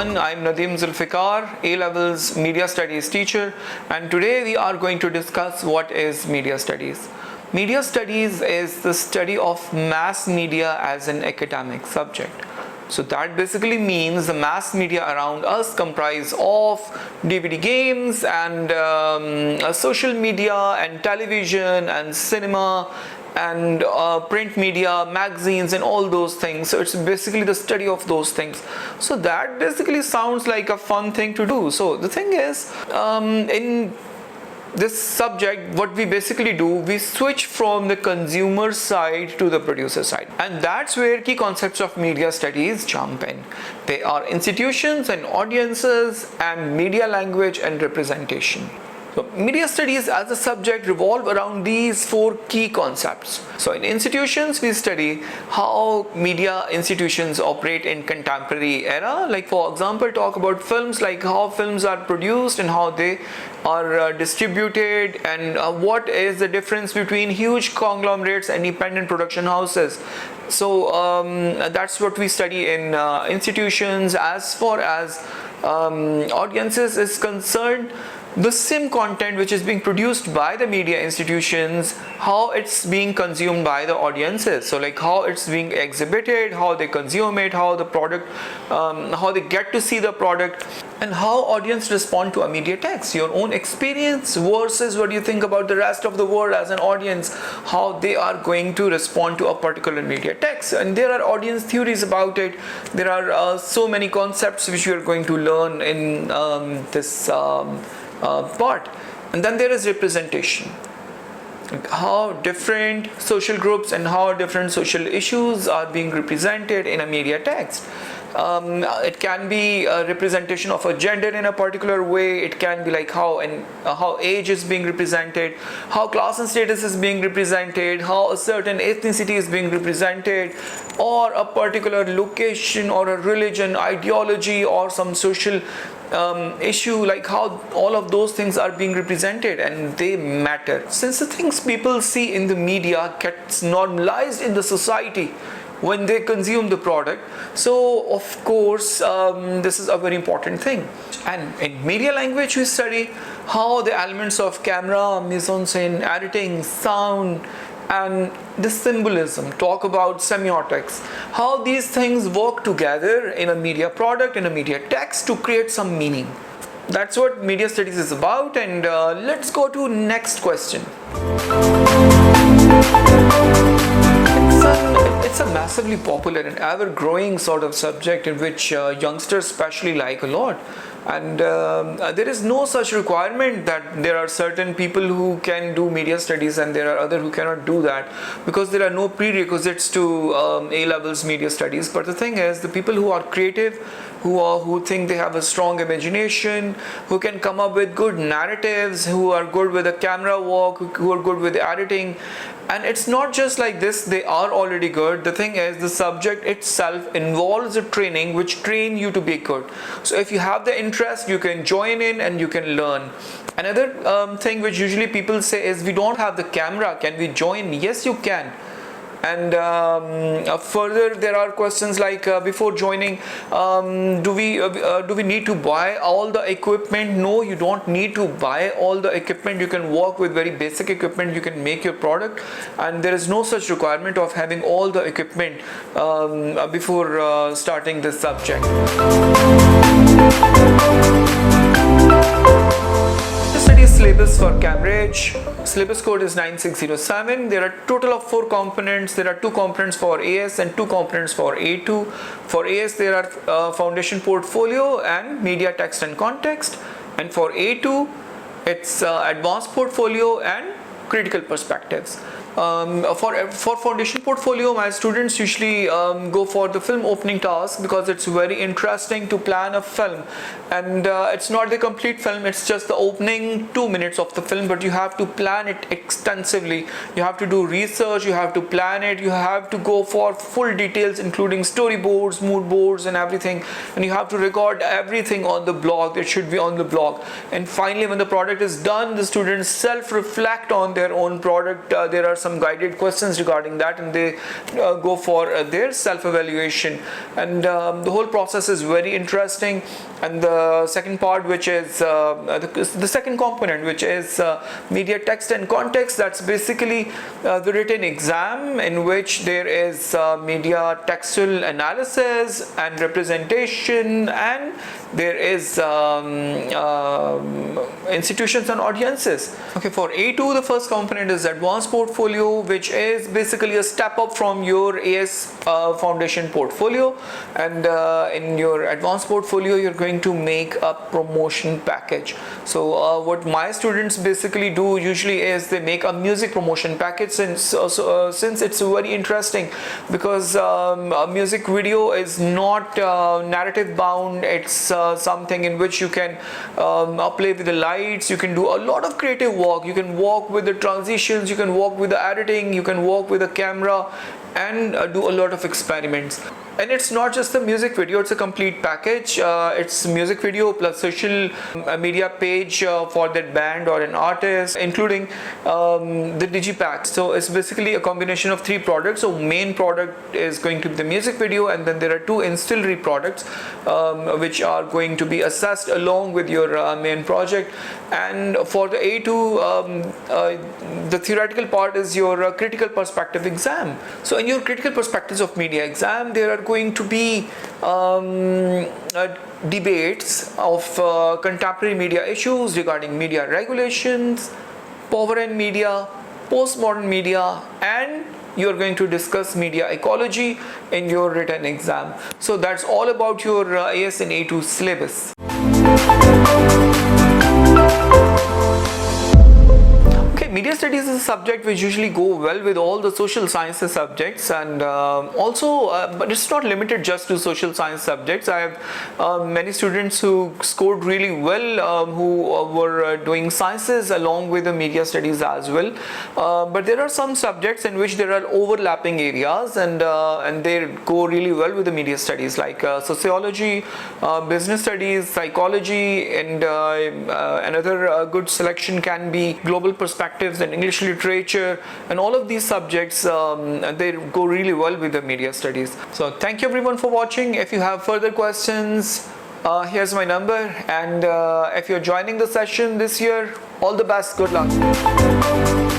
everyone, I'm Nadeem Zulfikar, A-Levels Media Studies teacher, and today we are going to discuss what is Media Studies. Media Studies is the study of mass media as an academic subject. So that basically means the mass media around us comprise of DVD games and social media and television and cinema and print media, magazines and all those things. So it's basically the study of those things. So that basically sounds like a fun thing to do. So the thing is, in this subject, what we basically do, we switch from the consumer side to the producer side, and that's where key concepts of media studies jump in. They are institutions and audiences and media language and representation. So media studies as a subject revolve around these four key concepts. So in institutions, we study how media institutions operate in contemporary era. Like for example, talk about films, like how films are produced and how they are distributed, and what is the difference between huge conglomerates and independent production houses. So that's what we study in institutions. As far as audiences is concerned, the same content which is being produced by the media institutions, how it's being consumed by the audiences. So like how it's being exhibited, how they consume it, how the product, how they get to see the product, and how audience respond to a media text. Your own experience versus what you think about the rest of the world as an audience, how they are going to respond to a particular media text. And there are audience theories about it. There are so many concepts which we are going to learn in this part. And then there is representation, like how different social groups and how different social issues are being represented in a media text. It can be a representation of a gender in a particular way. It can be like how age is being represented, how class and status is being represented, how a certain ethnicity is being represented, or a particular location or a religion, ideology, or some social issue, like how all of those things are being represented, and they matter. Since the things people see in the media gets normalized in the society when they consume the product, so of course this is a very important thing. And in media language, we study how the elements of camera, mise-en-scène, editing, sound, and the symbolism, talk about semiotics, how these things work together in a media product, in a media text, to create some meaning. That's what media studies is about. And let's go to next question. It's a massively popular and ever-growing sort of subject in which youngsters especially like a lot. And there is no such requirement that there are certain people who can do media studies and there are others who cannot do that, because there are no prerequisites to A-Levels media studies. But the thing is, the people who are creative, who think they have a strong imagination, who can come up with good narratives, who are good with the camera work, who are good with editing. And it's not just like this, they are already good. The thing is, the subject itself involves a training which train you to be good. So if you have the interest, you can join in and you can learn. Another thing which usually people say is, we don't have the camera, can we join? Yes, you can. And further, there are questions like before joining, do we need to buy all the equipment? No, you don't need to buy all the equipment. You can work with very basic equipment. You can make your product, and there is no such requirement of having all the equipment before starting this subject. Syllabus for Cambridge. Syllabus code is 9607. There are total of 4 components. There are 2 components for AS and 2 components for A2. For AS, there are foundation portfolio and media text and context. And for A2, it's advanced portfolio and critical perspectives. For foundation portfolio, my students usually go for the film opening task, because it's very interesting to plan a film, and it's not the complete film, it's just the opening 2 minutes of the film, but you have to plan it extensively. You have to do research, you have to plan it, you have to go for full details including storyboards, mood boards and everything, and you have to record everything on the blog. It should be on the blog. And finally, when the product is done, the students self-reflect on their own product. There are some guided questions regarding that, and they go for their self-evaluation. And the whole process is very interesting. And the second part, which is the second component, which is media text and context, that's basically the written exam, in which there is media textual analysis and representation, and there is institutions and audiences. Okay, for A2, the first component is advanced portfolio, which is basically a step up from your AS foundation portfolio. And in your advanced portfolio, you're going to make a promotion package. So what my students basically do usually is they make a music promotion package, since it's very interesting, because a music video is not narrative bound. It's something in which you can play with the lights, you can do a lot of creative work, you can work with the transitions, you can work with the editing, you can work with the camera, and do a lot of experiments. And it's not just the music video, it's a complete package. It's music video plus social media page for that band or an artist, including the digipack. So it's basically a combination of three products. So main product is going to be the music video, and then there are two ancillary products which are going to be assessed along with your main project. And for the A2, the theoretical part is your critical perspective exam. So in your critical perspectives of media exam, there are going to be debates of contemporary media issues regarding media regulations, power and media, postmodern media, and you're going to discuss media ecology in your written exam. So that's all about your AS and A2 syllabus. Media studies is a subject which usually go well with all the social sciences subjects, and also but it's not limited just to social science subjects. I have many students who scored really well, who were doing sciences along with the media studies as well, but there are some subjects in which there are overlapping areas, and they go really well with the media studies, like sociology, business studies, psychology, and another good selection can be global perspectives and English literature, and all of these subjects they go really well with the media studies. So thank you everyone for watching. If you have further questions, here's my number, and if you're joining the session this year, all the best, good luck.